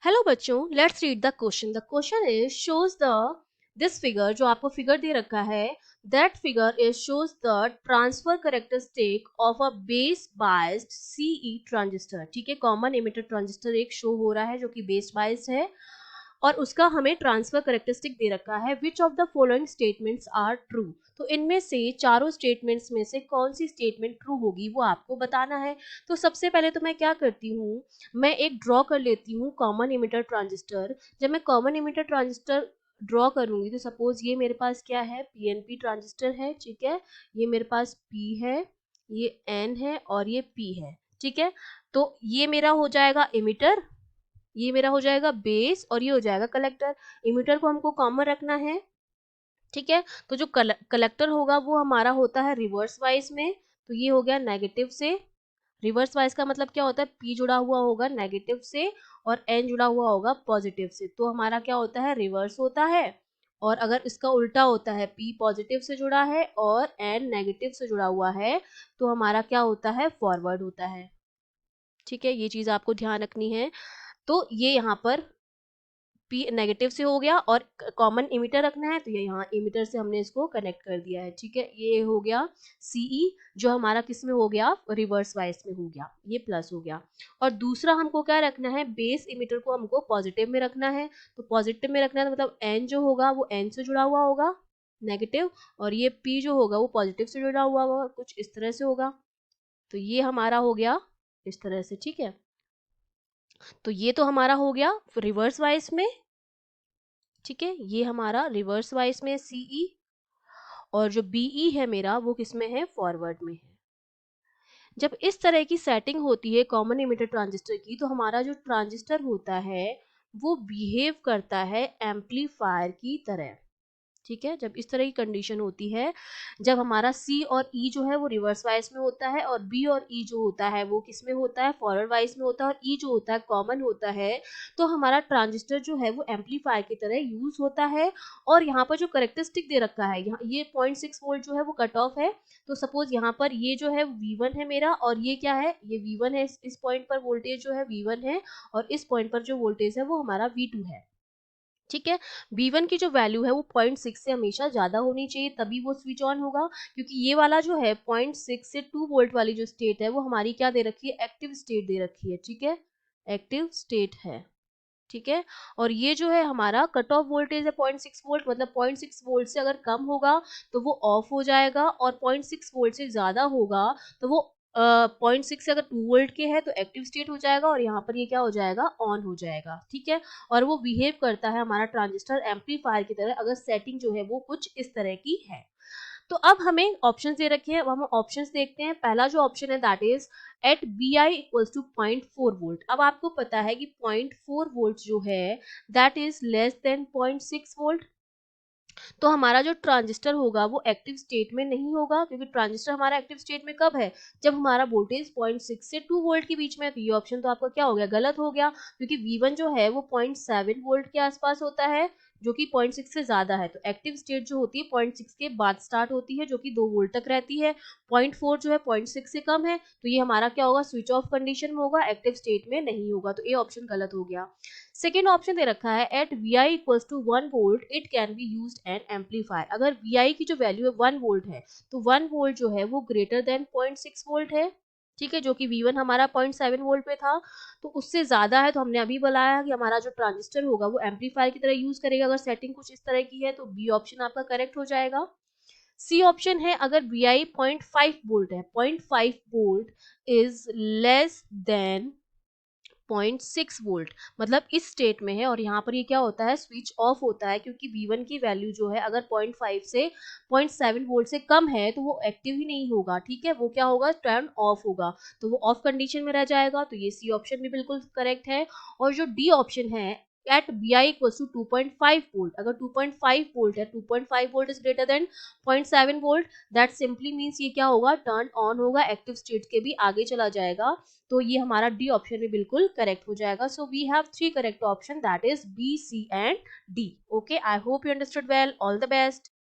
Hello बच्चों, let's read the question. The question is shows the this figure, जो आपको figure दे रखा है, that figure is shows the transfer characteristic of a base biased CE transistor. ठीक है, common emitter transistor एक show हो रहा है जो कि बेस बायस्ड है और उसका हमें ट्रांसफर कैरेक्टरिस्टिक दे रखा है। Which of the following statements are true. तो इनमें से चारों स्टेटमेंट्स में से कौन सी स्टेटमेंट ट्रू होगी वो आपको बताना है। तो सबसे पहले तो मैं क्या करती हूँ, मैं एक ड्रॉ कर लेती हूँ कॉमन इमिटर ट्रांजिस्टर। जब मैं कॉमन इमिटर ट्रांजिस्टर ड्रॉ करूंगी तो सपोज ये मेरे पास क्या है, पीएनपी ट्रांजिस्टर है। ठीक है, ये मेरे पास पी है, ये एन है और ये पी है। ठीक है, तो ये मेरा हो जाएगा इमिटर, ये मेरा हो जाएगा बेस और ये हो जाएगा कलेक्टर। इमिटर को हमको कॉमन रखना है। ठीक है, तो जो कलेक्टर होगा वो हमारा होता है रिवर्स वाइज में, तो ये हो गया नेगेटिव से। रिवर्स वाइज का मतलब क्या होता है, पी जुड़ा हुआ होगा नेगेटिव से और एन जुड़ा हुआ होगा पॉजिटिव से, तो हमारा क्या होता है, रिवर्स होता है। और अगर इसका उल्टा होता है, पी पॉजिटिव से जुड़ा है और एन नेगेटिव से जुड़ा हुआ है, तो हमारा क्या होता है, फॉरवर्ड होता है। ठीक है, ये चीज आपको ध्यान रखनी है। तो ये यहाँ पर पी नेगेटिव से हो गया और कॉमन इमिटर रखना है, तो ये यहाँ इमिटर से हमने इसको कनेक्ट कर दिया है। ठीक है, ये हो गया सीई, जो हमारा किस में हो गया, रिवर्स वाइज में हो गया, ये प्लस हो गया। और दूसरा हमको क्या रखना है, बेस इमिटर को हमको पॉजिटिव में रखना है। तो पॉजिटिव में रखना है तो मतलब एन जो होगा वो एन से जुड़ा हुआ होगा नेगेटिव, और ये पी जो होगा वो पॉजिटिव से जुड़ा हुआ होगा, कुछ इस तरह से होगा। तो ये हमारा हो गया इस तरह से। ठीक है, तो ये तो हमारा हो गया रिवर्स वाइज में। ठीक है, ये हमारा रिवर्स वाइज में सीई, और जो बीई है मेरा वो किस में है, फॉरवर्ड में है। जब इस तरह की सेटिंग होती है कॉमन इमिटर ट्रांजिस्टर की, तो हमारा जो ट्रांजिस्टर होता है वो बिहेव करता है एम्पलीफायर की तरह। ठीक है, जब इस तरह की कंडीशन होती है, जब हमारा सी और ई जो है वो रिवर्स वाइज में होता है और बी और ई जो होता है वो किस में होता है, फॉरवर्ड वाइज में होता है, और ई जो होता है कॉमन होता है, तो हमारा ट्रांजिस्टर जो है वो एम्पलीफायर की तरह यूज होता है। और यहाँ पर जो करेक्टरिस्टिक दे रखा है, यहाँ ये 0.6 वोल्ट जो है वो कट ऑफ है। तो सपोज यहाँ पर ये जो है V1 है मेरा, और ये क्या है, ये V1 है। इस पॉइंट पर वोल्टेज जो है V1 है, और इस पॉइंट पर जो वोल्टेज है वो हमारा V2 है। ठीक है, V1 की जो वैल्यू है वो 0.6 से हमेशा ज्यादा होनी चाहिए, तभी वो स्विच ऑन होगा। क्योंकि ये वाला जो है 0.6 से 2 वोल्ट वाली जो स्टेट है वो हमारी क्या दे रखी है, एक्टिव स्टेट दे रखी है। ठीक है, एक्टिव स्टेट है। ठीक है, और ये जो है हमारा कट ऑफ वोल्टेज है 0.6 वोल्ट, मतलब 0.6 वोल्ट से अगर कम होगा तो वो ऑफ हो जाएगा, और 0.6 वोल्ट से ज्यादा होगा तो वो 0.6 से अगर 2 वोल्ट के है तो एक्टिव स्टेट हो जाएगा, और यहाँ पर ये क्या हो जाएगा, ऑन हो जाएगा। ठीक है, और वो बिहेव करता है हमारा ट्रांजिस्टर एम्पलीफायर की तरह, अगर सेटिंग जो है वो कुछ इस तरह की है। तो अब हमें ऑप्शंस दे रखे हैं, अब हम ऑप्शंस देखते हैं। पहला जो ऑप्शन है that is at B I equals to 0.4 volt. अब आपको पता है कि 0.4 वोल्ट जो है that is less than 0.6 volt, तो हमारा जो ट्रांजिस्टर होगा वो एक्टिव स्टेट में नहीं होगा, क्योंकि ट्रांजिस्टर हमारा एक्टिव स्टेट में कब है, जब हमारा वोल्टेज 0.6 से 2 वोल्ट के बीच में है। तो ये ऑप्शन तो आपका क्या हो गया, गलत हो गया, क्योंकि V1 जो है वो 0.7 वोल्ट के आसपास होता है, जो कि 0.6 से ज्यादा है। तो एक्टिव स्टेट जो होती है 0.6 के बाद स्टार्ट होती है, जो कि 2 वोल्ट तक रहती है। 0.4 जो है 0.6 से कम है, तो ये हमारा क्या होगा, स्विच ऑफ कंडीशन में होगा, एक्टिव स्टेट में नहीं होगा। तो ये ऑप्शन गलत हो गया। सेकेंड ऑप्शन दे रखा है at V I equals to 1 volt it can be used an amplifier. अगर वी आई की जो वैल्यू है 1 वोल्ट है, तो 1 वोल्ट जो है वो ग्रेटर देन 0.6 वोल्ट है। ठीक है, जो कि V1 हमारा 0.7 वोल्ट पे था, तो उससे ज्यादा है। तो हमने अभी बताया कि हमारा जो ट्रांजिस्टर होगा वो एम्पलीफायर की तरह यूज करेगा, अगर सेटिंग कुछ इस तरह की है। तो बी ऑप्शन आपका करेक्ट हो जाएगा। सी ऑप्शन है अगर वी आई 0.5 वोल्ट है, 0.5 volt is less than 0.6 volt, मतलब इस स्टेट में है, और यहाँ पर ये क्या होता है, स्विच ऑफ होता है, क्योंकि V1 की वैल्यू जो है अगर 0.5 से 0.7 वोल्ट से कम है तो वो एक्टिव ही नहीं होगा। ठीक है, वो क्या होगा, टर्न ऑफ होगा, तो वो ऑफ कंडीशन में रह जाएगा। तो ये सी ऑप्शन भी बिल्कुल करेक्ट है। और जो डी ऑप्शन है at B I equal to 2.5 volt, अगर 2.5 वोल्ट है, 2.5 volt is greater than 0.7 volt, that simply means ये क्या होगा, टर्न ऑन होगा, एक्टिव स्टेट के भी आगे चला जाएगा। तो ये हमारा डी ऑप्शन भी बिल्कुल करेक्ट हो जाएगा। So we have 3 correct option that is B, C and D. Okay, I hope you understood well. All the best.